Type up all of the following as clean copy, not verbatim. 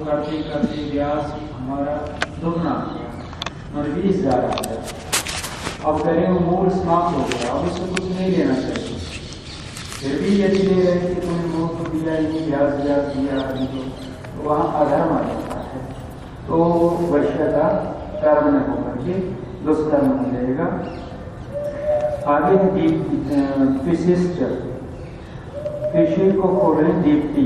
करते करते व्यास हमारा दुगना हो गया और 20 जा रहा है। अब करें वो मूल समाप्त हो गया, अब इसको कुछ नहीं लेना चाहिए। फिर भी यदि ले रहे कि तुमने मूल को दिया ही व्यास दिया तो वहाँ अधर्म आ जाता है, तो वैश्य का कर्म न होकर के दुष्कर्म हो जाएगा। आगे विशिष्ट कृषि को खोल रहे दीप्ति,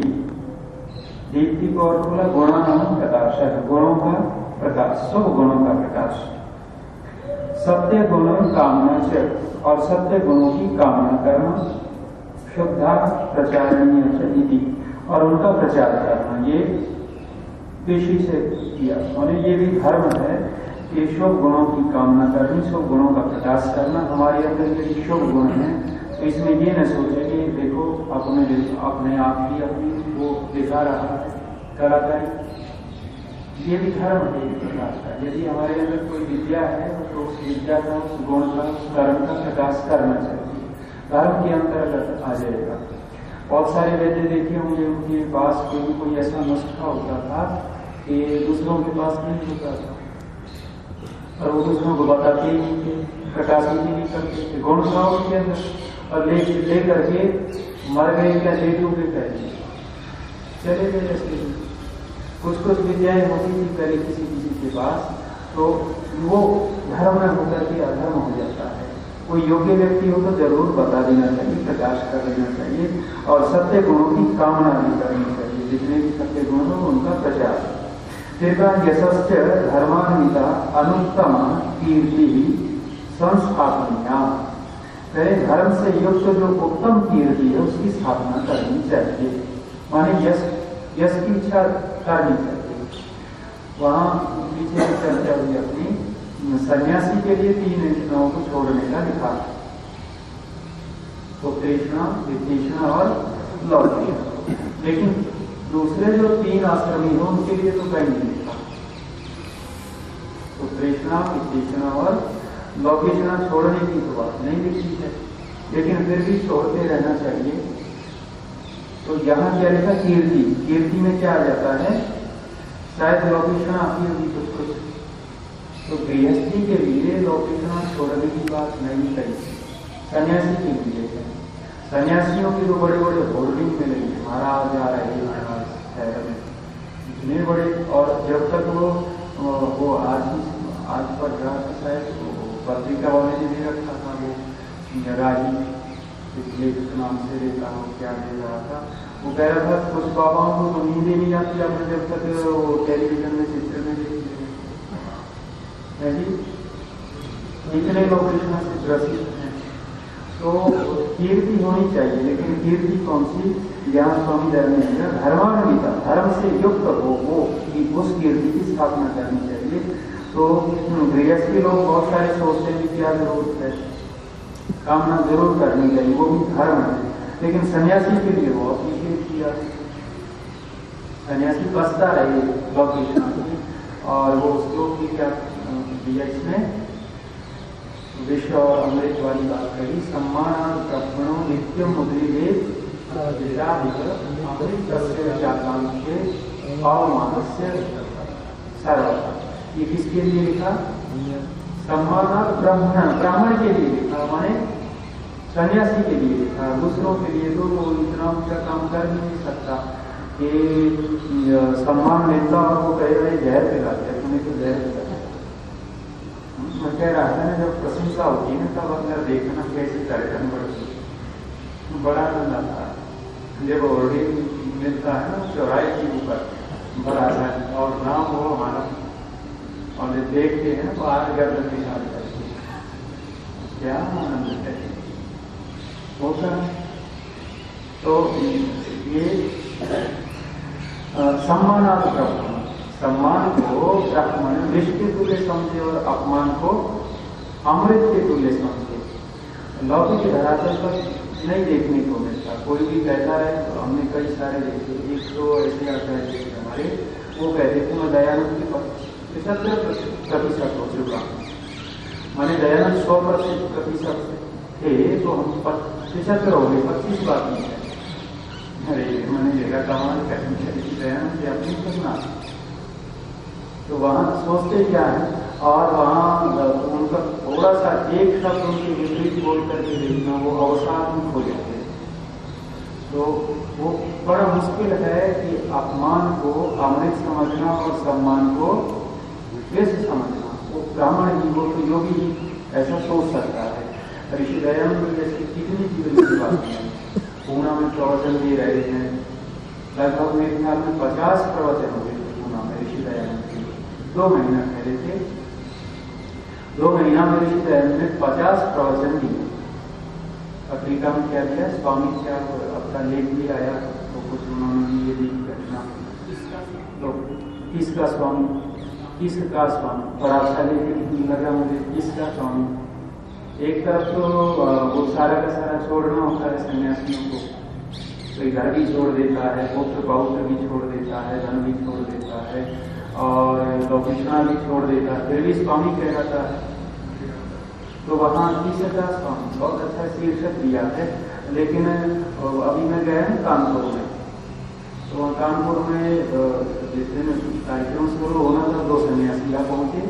दीप्ति को और खोला गुणानाम प्रकाश, गुणों का प्रकाश, सब गुणों का प्रकाश। सत्य गुणों कामना से, और सत्य गुणों की कामना करना, शुद्धा प्रचारणीय इति, और उनका प्रचार करना, ये कृषि से किया। और ये भी धर्म है कि शुभ गुणों की कामना करनी, शुभ गुणों का प्रकाश करना। हमारे अंदर यदि शुभ गुण है तो इसमें ये न सोचे कि देखो अपने आप ही अपनी वो दिखा रहा है कलाकारी। ये भी धर्म है एक प्रकार का। यदि हमारे अंदर कोई विद्या है तो उस विद्या का, उस गुण का, उस कर्म का प्रकाश करना चाहिए, धर्म के अंतर्गत आ जाएगा। बहुत सारे वैद्य देखे होंगे, उनके पास कोई ऐसा नुस्खा होता था कि दूसरों के पास नहीं होता था, और वो दूसरों को बताते ही नहीं थे, प्रकाशित ही नहीं करते थे। गुण था उनके अंदर, और ले करके मर गए क्या, ले डूबे करेंगे, चले गए। ऐसे कुछ विद्याएं होती थी पहले किसी के पास, तो वो धर्म में होकर के अधर्म हो जाता है। कोई योग्य व्यक्ति हो तो जरूर बता देना चाहिए, प्रकाश कर देना चाहिए, और सत्य गुणों की कामना भी करनी चाहिए। जितने भी सत्य गुण हो उनका प्रचार। फिर यशस्च धर्मान्विता अनुत्तम कीर्ति संस्थापनीया, कहे धर्म से युक्त जो उत्तम कीर्ति है उसकी स्थापना करनी चाहिए, माने यश की इच्छा करनी चाहिए। वहां पीछे चर्चा हुई अपनी, सन्यासी के लिए 3 इच्छाओं को छोड़ने का लिखा, तो तृष्णा, वितृष्णा और लौकिक। लेकिन दूसरे जो 3 आश्रमी हैं उनके लिए तो कहीं नहीं लिखा। तो तृष्णा, वितृष्णा और लौकिकता छोड़ने की तो बात नहीं लिखी है, लेकिन फिर भी छोड़ते रहना चाहिए। तो यहाँ क्या लिखा, कीर्ति। कीर्ति में क्या आ जाता है, शायद लौकिकता आती होगी कुछ। तो गृहस्थी के लिए लौकिकता छोड़ने की बात नहीं कही, सन्यासी के लिए है। सन्यासियों की तो बड़े बड़े होर्डिंग में लगी, महाराज आ रहे हैं शहर में, इतने बड़े। और जब तक वो आज पर रहा था, शायद पत्रिका वाले ने भी रखा था, वो राही नाम से देता हो क्या दे रहा था, वो कह रहा था कुछ बाबाओं को तो नींद ही नहीं आती आपने जब तक वो टेलीविजन में चित्र में देखते हैं। इतने लोग कृष्ण से ग्रसित हैं, तो कीर्ति होनी चाहिए। लेकिन कीर्ति कौन सी, यहाँ स्वामी दयाल ने दिया, धर्मान्विता, धर्म से युक्त हो वो, उस कीर्ति की स्थापना करनी चाहिए। तो गृहस्थी लोग बहुत सारे सोचते हैं कि क्या जरूरत है, कामना जरूर करनी चाहिए, वो भी धर्म है। लेकिन सन्यासी के लिए बहुत निषेध किया, सन्यासी बसता रहे लौकिक, और वो श्लोक की क्या दिया इसमें, विश्व और अमृत वाली बात कही, सम्मान ब्रह्मणों नित्यम मुद्रिवेद ये किसके लिए लिखा, सम्मान ब्राह्मण के लिए लिखा, माने सन्यासी के लिए लिखा। दूसरों के लिए तो इतना ऊंचा काम कर नहीं सकता कि सम्मान मिलता और वो कह रहे जहर पिलाते, तुम्हें तो जहर पिलाते। मैं कह रहा था ना, जब प्रशंसा होती है ना तब अंदर देखना कैसे धड़कन बढ़ती है, बड़ा आनंद आता है। जब होर्डिंग मिलता है ना चौराहे के ऊपर बड़ा है और नाम हो हमारा, और जब देखते हैं तो आज गर्दन के साथ करती है, क्या आनंद है होता है। तो ये सम्मानार्थ ब्रह्म, सम्मान को ब्राह्मण विष के तुल्य समझे और अपमान को अमृत के तुल्य समझे। लौकिक धरातल पर नहीं देखने को मिलता। कोई भी कहता है, तो हमने कई सारे देखे, एक तो ऐसे आता है हमारे, वो कहते थे मैं दयानंद के 75% हो चुका, माने दयानंद 100% थे, तो हम 75 हो गए, 25 बात नहीं है। अरे मैंने देखा क्या कमाल करने से अपनी सुनना। तो वहाँ सोचते क्या है, और वहाँ उनका थोड़ा सा एक शब्द उनके विपरीत बोल करके देखना, वो अवसाद हो जाते हैं। तो वो बड़ा मुश्किल है कि अपमान को अमृत समझना और सम्मान को विष समझना। वो ब्राह्मण ही, वो तो योगी ही ऐसा सोच सकता है। ऋषि दयानंद जैसे कितनी जीवन की बात है, पूना में प्रवचन दे रहे हैं, लगभग मेरे ख्याल में 50 प्रवचन हुए थे पूना में ऋषि दयानंद के। 2 महीना ठहरे थे, 2 महीना में ऋषि दयानंद ने 50 प्रवचन दिए। अफ्रीका में क्या दिया, स्वामी क्या अपना लेख भी आया, तो कुछ उन्होंने ये भी घटना। तो किसका स्वामी, किसका स्वामी, बड़ा अच्छा लेख लगा मुझे, किसका स्वामी। एक तरफ तो वो सारा का सारा छोड़ना होता है सन्यासियों को, तो घर भी छोड़ देता है, पुत्र पौत्र भी छोड़ देता है, धन भी छोड़ देता है, और लौकिष्णा भी छोड़ देता है, फिर भी स्वामी कहलाता है। तो वहाँ तीसरा स्वामी, बहुत अच्छा शीर्षक दिया है। लेकिन अभी मैं गया हूँ कानपुर में, तो वहाँ कानपुर में जिस दिन कार्यक्रम शुरू होना था, 2 सन्यासी पहुंचे,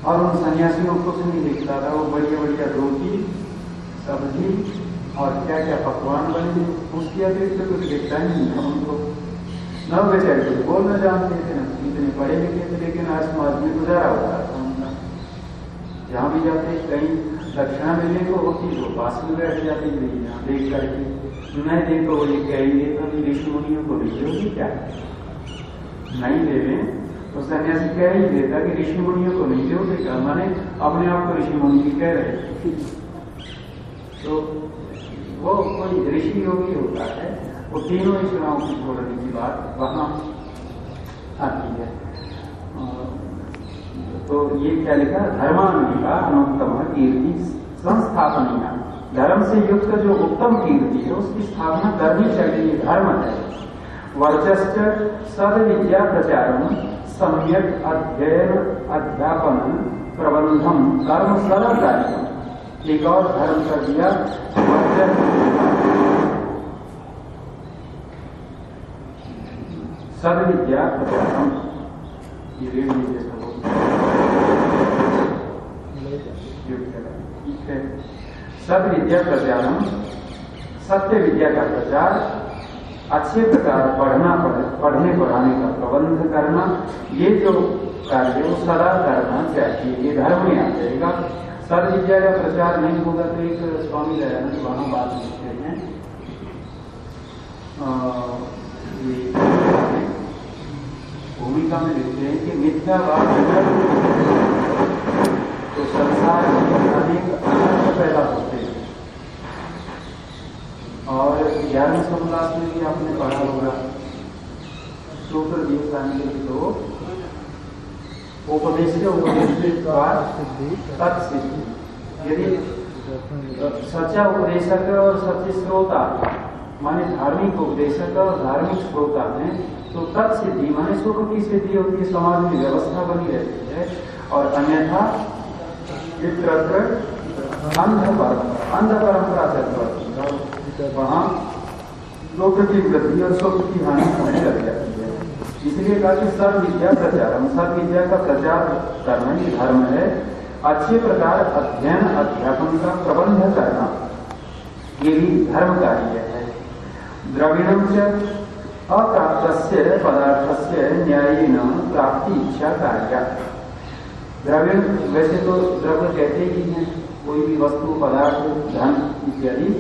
और उन सन्यासियों को कुछ नहीं दिखता था। वो बढ़िया बढ़िया रोटी सब्जी और क्या क्या पकवान बने, उसके अतिरिक्त कुछ दिखता ही नहीं था उनको। न बेचारे कुछ बोलना जानते थे, न इतने पढ़े लिखे थे, लेकिन आज समाज में गुजारा होता था उनका। जहाँ भी जाते कहीं दक्षिणा मिलने को होती तो पास में बैठ जाती थी, यहाँ देख करके नहीं देखो, वो ये कहेंगे तो ऋषि मुनियों को भेजोगे क्या, नहीं ले लें तो सन्यासी कह ही देता कि ऋषि मुनियों को नहीं दोगे क्या, माने अपने आप को ऋषि मुनि कह रहे। तो वो कोई ऋषि योगी होता है, वो तीनों ही चुनाव की छोड़ने की बात वहां आती है। तो ये क्या लिखा, धर्मान्विता अनुत्तम कीर्ति संस्थापनीय, धर्म से युक्त जो उत्तम कीर्ति है उसकी स्थापना करनी चाहिए, धर्म है। वर्चस्व सद विद्या प्रचारम सम्यक अध्ययन अध्यापन प्रबंधम कर्म सरल कार्य। एक और धर्म कर दिया सद विद्या प्रचारम, ये रेडियो जैसा सद विद्या प्रचारम, सत्य विद्या का प्रचार, अच्छे प्रकार पढ़ने पढ़ाने का प्रबंध करना, ये जो कार्य वो सदा करना चाहिए, ये धर्म में आ जाएगा। सद विद्या का प्रचार नहीं होगा तो एक स्वामी दयानंद वहां बात लिखते हैं, भूमिका में लिखते हैं कि मिथ्यावाद तो संसार में अनेक अनर्थ पैदा होते हैं। और 11वें समलास में भी आपने पढ़ा होगा, सूत्र दिवसांगे तो उपदेश तत्सिद्धि। यदि सच्चा उपदेशक और सच्चे श्रोता माने धार्मिक उपदेशक और धार्मिक श्रोता हैं तो तत्सिद्धि माने सुख की सिद्धि होती है, समाज में व्यवस्था बनी रहती है। और अन्यथा इतरत्र अंध परंपरा चलती, वहां लोक की वृद्धि और सुख की हानि होने लग जाती है। इसलिए कहा कि सर्व विद्या प्रचारम, सर्व विद्या का प्रचार करना ये धर्म है। अच्छे प्रकार अध्ययन अध्यापन का प्रबंध करना ये भी धर्म कार्य है। द्रविणम से अप्राप्त पदार्थ से न्यायेन प्राप्ति इच्छा कार्य। द्रविण वैसे तो द्रव्य कहते ही हैं कोई भी वस्तु पदार्थ धन इत्यादि,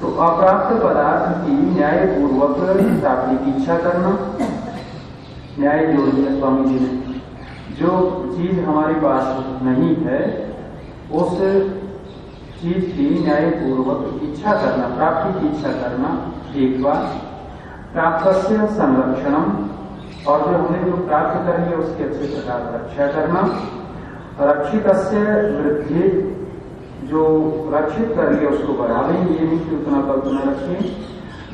तो अप्राप्त पदार्थ की न्याय पूर्वक प्राप्ति की इच्छा करना। न्याय जोड़ दिया स्वामी जी ने, जो चीज हमारे पास नहीं है उस चीज की न्याय पूर्वक इच्छा करना, प्राप्ति की इच्छा करना एक बार। प्राप्त संरक्षणम, और जो हमने जो प्राप्त कर लिया उसकी अच्छे प्रकार रक्षा करना। रक्षित वृद्धि, जो रक्षित कर लिया उसको बढ़ा लें, ये नहीं कि उतना का उतना रखें।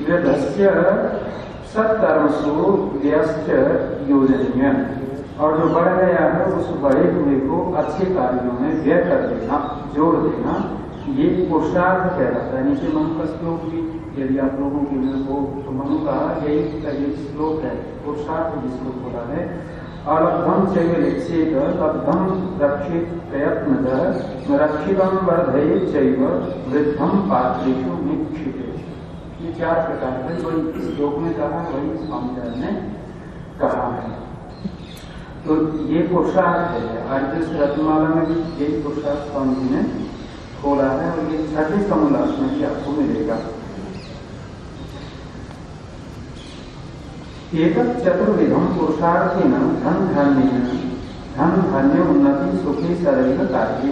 वृद्धस्य सत्कर्मसु व्यस्त योजनीय, और जो बढ़ गया है उस बढ़े हुए को अच्छे कार्यों में व्यय कर देना, जोड़ देना, ये पुरुषार्थ कहलाता है। नीचे मनु का श्लोक भी यदि आप लोगों के लिए हो तो मनु का यही श्लोक है, पुरुषार्थ जिसको बोला है। अलब्धम चैव लिप्सेत लब्धम रक्षित प्रयत्न रक्षितम वर्धयेत् चैव वृद्धम पात्रेषु निक्षिपेत्। ये 4 प्रकार है, वही इस श्लोक में कहा, वही स्वामी ने कहा है। तो ये पुरुषार्थ है। आज इस रत्नमाला में भी यही पुरुषार्थ स्वामी जी ने खोला है और ये 6ठे समोल्लास में भी आपको मिलेगा। एक चतुर्विधम पुरुषार्थेन धन धान्य उन्नति सुखी सरल कार्य।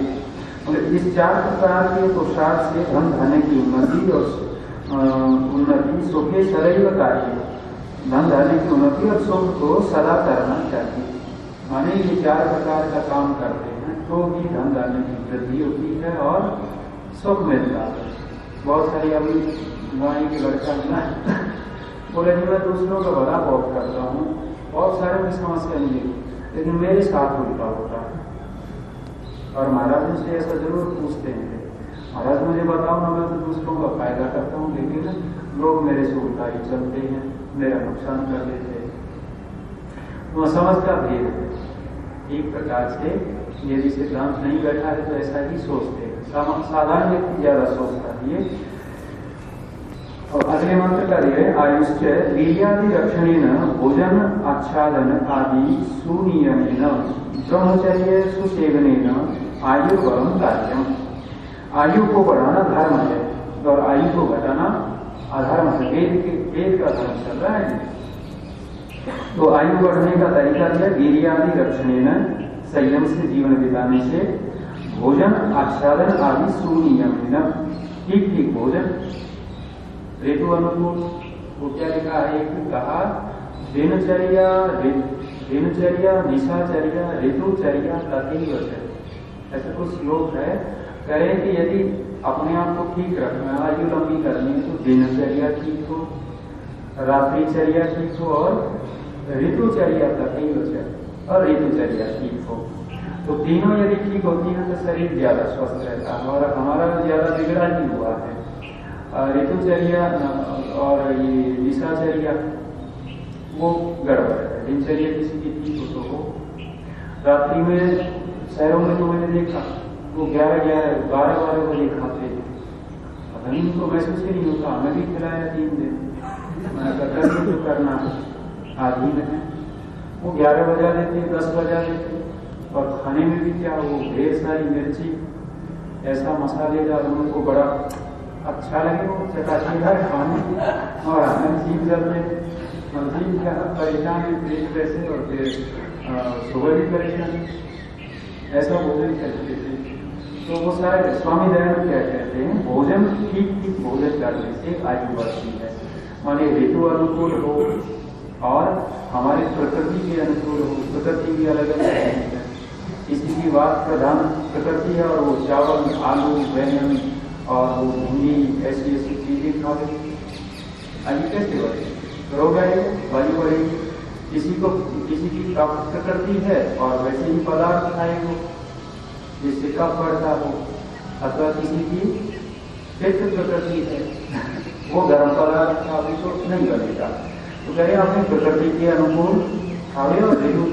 मतलब इस 4 प्रकार के पुरुषार्थ से धन धान्य की उन्नति और उन्नति सुखी सरल कार्य, धन धान्य की उन्नति और सुख को सदा करना चाहिए। माने ये 4 प्रकार का काम करते हैं तो भी धन धान्य की वृद्धि होती है और सुख मिलता है। बहुत सारी अभी गाय के लड़का मिला है, बोले जी मैं दूसरों का भला बहुत करता हूँ, बहुत सारे की समस्या नहीं है, लेकिन मेरे साथ उल्टा होता है। और महाराज जी से ऐसा जरूर पूछते हैं, महाराज मुझे बताओ ना, मैं तो दूसरों का फायदा करता हूँ लेकिन लोग मेरे से उल्टा ही चलते हैं, मेरा नुकसान कर देते हैं। वो समझ का भेद है। एक प्रकार से यदि सिद्धांत नहीं बैठा है तो ऐसा ही सोचते हैं, साधारण व्यक्ति ज्यादा सोचता है ये। और अगले मंत्र का है आयुष्च वीर्यादि रक्षणेन भोजन आच्छादन आदि सुनियमेन ब्रह्मचर्य सुसेवनेन आयु बलम कार्यम। आयु को बढ़ाना धर्म है और आयु को घटाना अधर्म है। वेद का धर्म चल रहा है। तो आयु बढ़ने का तरीका है वीर्यादि रक्षणेन, संयम से जीवन बिताने से, भोजन आच्छादन आदि सुनियमेन, ठीक भोजन, ऋतु अनुकूल। वो क्या लिखा है, एक कहा दिनचर्या निशाचर्या ऋतुचर्या तथैव च। ऐसा कुछ श्लोक है, कहे कि यदि अपने आप को ठीक रखना, आयु लंबी करनी तो दिनचर्या ठीक हो, रात्रिचर्या ठीक हो और ऋतुचर्या तथैव च, और ऋतुचर्या ठीक हो। तो तीनों यदि ठीक होती है तो शरीर ज्यादा स्वस्थ रहता है और हमारा ज्यादा बिगड़ा ही हुआ है। ऋतुचर्या और ये निशाचर्या वो गड़बड़ है। दिनचर्या किसी की ठीक हो तो हो। रात्रि में शहरों में तो मैंने देखा वो 11-12 बजे खाते, पता नहीं उनको महसूस ही नहीं होता। हमें भी खिलाया 3 दिन, मैंने जो करना आदमी में वो 11 बजा देते, 10 बजा देते। और खाने में भी क्या, वो ढेर सारी मिर्ची, ऐसा मसालेदार, उनको बड़ा अच्छा लगे वो चटाकेदार खाने, और हमें जीव जाते जीव क्या परेशान है, पेट वैसे, और फिर सुबह भी परेशान, ऐसा भोजन करते थे। तो वो सारे स्वामी दयानंद क्या कहते हैं, भोजन ठीक भोजन करने से आयु बढ़ती है। माने ऋतु अनुकूल हो और हमारी प्रकृति के अनुकूल हो। प्रकृति भी अलग अलग है, किसी की बात प्रधान प्रकृति है और वो चावल, आलू, बैंगन और वो भिंडी ऐसी चीजें खावे, आयु कैसे बढ़े? रोग आएगा, वायु बढ़ेगी। किसी की प्रकृति है और वैसे ही पदार्थ खाएंगे जिससे कफ बढ़ता हो, अथवा किसी की पित्त प्रकृति है वो गर्म पदार्थ खावे तो नहीं बढ़ेगा। तो कहें अपनी प्रकृति के अनुकूल खावे और ऋतु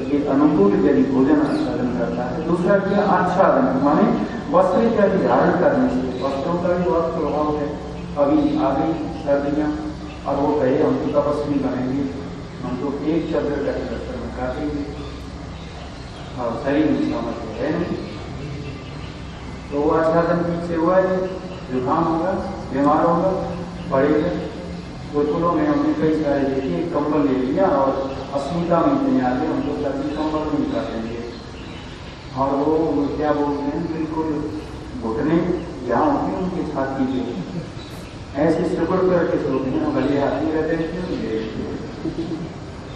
के अनुकूल यदि भोजन आच्छादन करता है। दूसरा क्या, आच्छादन माने वस्त्र इत्यादि धारण करने से। वस्त्रों का भी बहुत प्रभाव है। अभी आ गई सर्दियाँ और वो कहे हम तो तपस्वी बनेंगे, हम तो एक चद्दर का वस्त्र में काटेंगे और शरीर में सामर्थ्य है नहीं, तो वो आच्छादन ठीक से हुआ है, जुकाम होगा, बीमार होगा, पड़ेगा। बोतलों में हमने कई सारे देखिए कंबल ले लिया और अस्मिता में इतने आगे हम लोग सर्दी कंबल नहीं काटेंगे, और वो क्या बोलते हैं, बिल्कुल घुटने यहाँ होती है उनकी छाती पे ऐसे सुगड़ करके सोते हैं, भले हाथी रहते हैं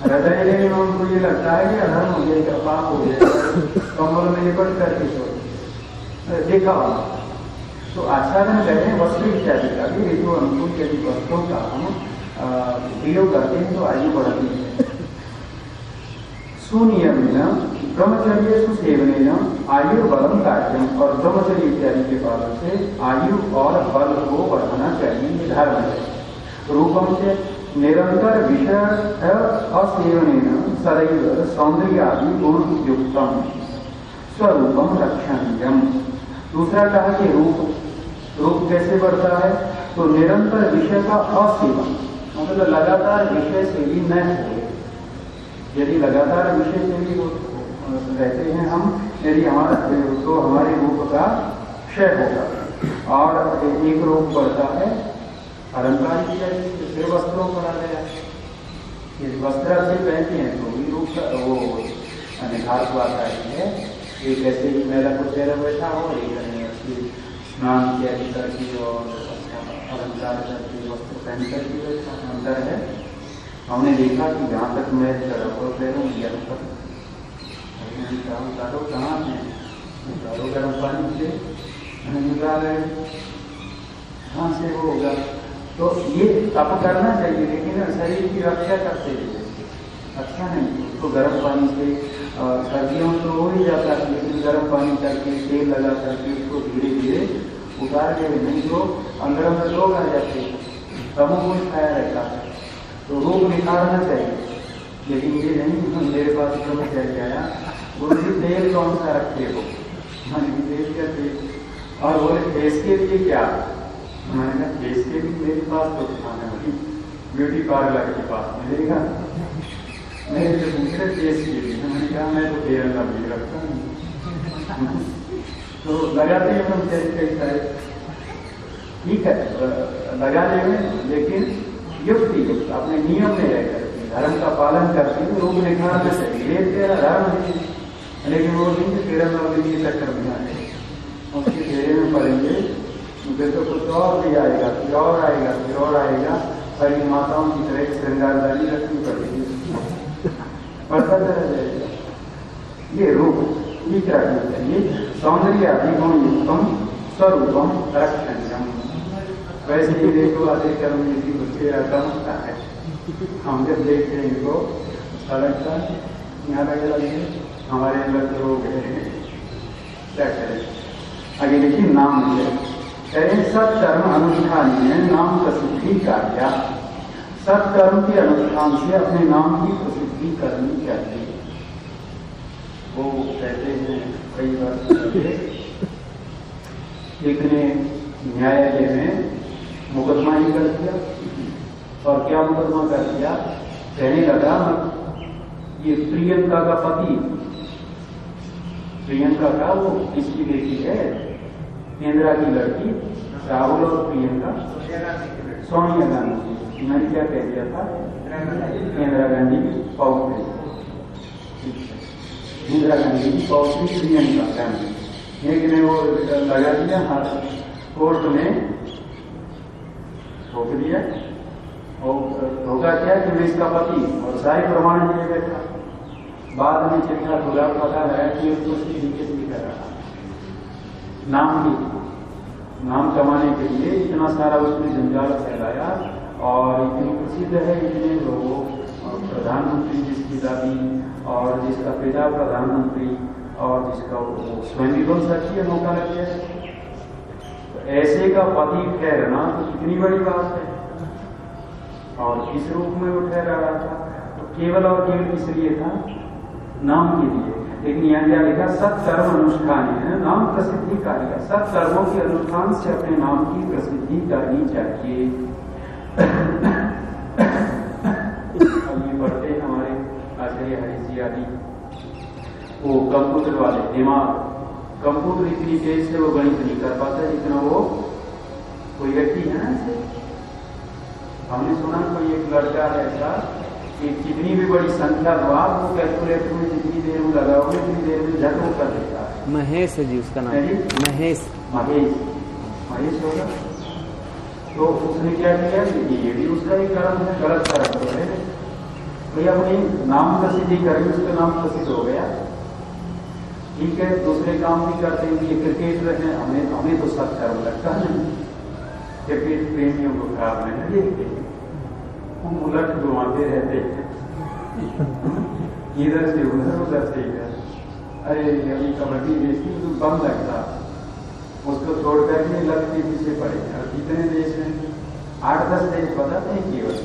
हृदय लेने में उनको ये लगता है कि अधर्म हो जाएगा, पाप हो जाएगा, कंबल में लिपट करके सोते देखा होगा। तो आच्छादन कहते हैं वस्त्र इत्यादि का भी ऋतु अनुकूल यदि वस्त्रों का हम प्रयोग करते हैं तो आयु बढ़ती है। सुनियमेन ब्रह्मचर्य सुसेवनेन आयुर्बलम कार्यम, और ब्रह्मचर्य इत्यादि के पालन से आयु और बल को बढ़ाना चाहिए, ये धर्म है। रूपम से निरंतर विषय असेवनेन सदैव सौंदर्यादि गुण युक्तम स्वरूपम रक्षणीयम। दूसरा कहा कि रूप कैसे बढ़ता है, तो निरंतर विषय का असेवन, मतलब लगातार विषय से भी न हो। यदि लगातार विषय से भी रहते हैं हम, यदि हमारा, तो हमारे रूप का क्षय होगा। और एक रूप बढ़ता है अलंकार की जाएगी, फिर वस्त्रों पर आ गया। यदि वस्त्र अच्छे पहनते हैं तो भी रूप का वो निखार बात आई है। एक ऐसे ही मेला को चेहरा बैठा हो, एक स्नान इत्यादि करके और अलंकार करके वस्त्र पहन करके बैठा, अंतर है। हमने देखा कि जहाँ तक मैं रबर पैरों यहाँ तक उतारो कहाँ है, उतारो गर्म पानी से निकाल रहे, कहाँ से वो होगा। तो ये तप करना चाहिए, लेकिन शरीर की रक्षा करते हुए अच्छा नहीं। उसको गर्म पानी से, सर्दियों में तो हो ही जाता है, लेकिन गर्म पानी करके तेल लगा करके उसको धीरे धीरे उतार के, नहीं तो अंदर में रोग आ जाते हैं, तमोगुण खाया रहता है, तो रोग निकालना चाहिए। लेकिन ये नहीं, मेरे पास ब्रह्मचर्य आया, बोले तेल कौन सा रखे हो, मैंने तेल क्या तेल, और बोले फेस के लिए क्या, मैंने कहा फेस के लिए मेरे पास तो खाने वाली ब्यूटी पार्लर के पास मिलेगा, मेरे से दूसरे फेस के लिए, मैंने कहा मैं तो तेल का भी रखता हूँ। तो लगाते हैं हम कई सारे, ठीक है लगा लेंगे, लेकिन युक्ति अपने नियम में रहकर धर्म का पालन करते हुए रोग निखारना चाहिए। ये तेरा धर्म है, लेकिन वो दिन के तेरह नौ दिन के चक्कर में आए, उसके घेरे में पड़ेंगे, फिर तो कुछ और भी आएगा, फिर और आएगा, फिर और आएगा। सारी माताओं की तरह श्रृंगारदारी रखनी पड़ेगी, बढ़ता चला जाएगा। ये रूप ठीक रखना चाहिए। सौंदर्य आदि गुण युक्तम स्वरूपम रक्षणीयम। वैसे ही देखो आधे कर्म यदि बच्चे आता होता है, हम जब देखते हैं इनको अच्छा लगता है, यहाँ लगे हमारे अंदर तो रोग है, क्या करें। आगे देखिए नाम है, कहें सत्कर्म अनुष्ठान में नाम प्रसिद्धि कार्य। सत्कर्म के अनुष्ठान से अपने नाम की प्रसिद्धि करनी चाहिए। वो कहते हैं कई बार एक ने न्यायालय में मुकदमा ही कर दिया, और क्या मुकदमा कर दिया, कहने लगा ये प्रियंका का पति, प्रियंका का वो किसकी बेटी है, इंदिरा की लड़की, राहुल और प्रियंका सोनिया गांधी, मैंने क्या कह दिया था, इंदिरा गांधी की पौत्री, इंदिरा गांधी की पौत्री प्रियंका गांधी, एक ने वो लगा दिया हाथ, कोर्ट में ठोक दिया, और धोखा क्या कि मैं इसका पति, और सारे प्रमाण लिए बैठा। बाद में चिट्ठा खुला, पता लगा कि उसको लीकेज भी कर रहा, नाम कमाने के लिए इतना सारा उसने जंजाल फैलाया, और इतनी प्रसिद्ध है, इतने लोगों, प्रधानमंत्री जिसकी दादी और जिसका पिता प्रधानमंत्री और जिसका स्वयं भी बन सकती है, मौका लग गया। तो ऐसे का पति ठहरना तो कितनी बड़ी बात है, और किस रूप में वो ठहरा रहा था, तो केवल और केवल किस लिए था, नाम के लिए। लेकिन यहाँ क्या लिखा, सत्कर्म अनुष्ठान है नाम प्रसिद्धि कार्य। सत्कर्मों के अनुष्ठान से अपने नाम की प्रसिद्धि करनी चाहिए। अब ये पढ़ते हैं हमारे आचार्य हरीश जी आदि, वो कंप्यूटर वाले, दिमाग कंप्यूटर इतनी तेज से वो गणित नहीं कर पाता जितना वो कोई व्यक्ति है ना। ऐसे हमने सुना कोई एक लड़का है ऐसा कि जितनी भी बड़ी संख्या दो आप, वो कैलकुलेटर में जितनी देर में लगाओगे उतनी देर में झटको कर देता है। महेश है जी उसका नाम, महेश होगा। तो उसने क्या किया कि ये भी उसका ही कर्म है, गलत कर्म तो है भाई, अपनी नाम प्रसिद्धि करेंगे, उसका नाम प्रसिद्ध हो गया, ठीक है। दूसरे काम भी करते हैं, ये क्रिकेट रहे, हमें तो सब कर्म लगता है, क्रिकेट प्रेमियों को खराब नहीं देखते, हम उलट घुमाते रहते हैं। इधर से उधर से इधर। अरे अभी कबड्डी देखती तो बम लगता, उसको छोड़ करके लगती पीछे पड़े। और कितने देश हैं, 8-10 देश बताते हैं केवल,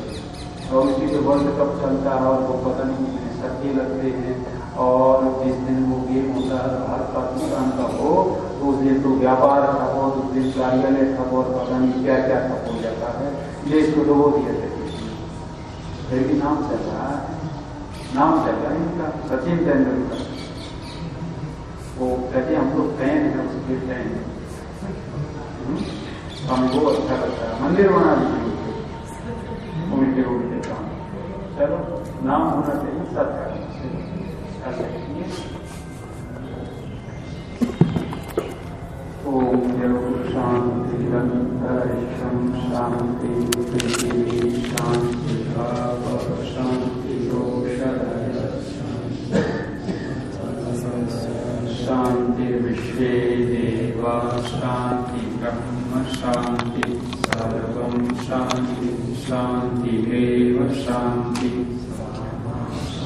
और उसकी जो वर्ल्ड कप चलता है और वो पता नहीं कितने सट्टे लगते हैं। और जिस दिन वो गेम होता है हर पाकिस्तान का हो तो उस दिन तो व्यापार ठप हो, उस दिन कार्यालय ठप और पता नहीं क्या क्या ठप हो जाता है। देश को डुबो दिया जाए, फिर भी नाम चल रहा है, नाम चल रहा है इनका। सचिन तेंदुलकर, वो कहते हम लोग फैन है, उसके फैन है, हमको अच्छा लगता है। मंदिर बना दीजिए उनके उनके काम। चलो नाम होना चाहिए, सब करना चाहिए। ओम योग शांति अंतरिक्षम शांति पृथ्वी शांति भाव शांति शांति विश्वे देवा शांति ब्रह्म शांति सर्वं शांति शांतिरेव शांति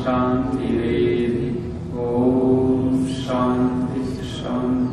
शांतिरेव। ओम शांति शांति।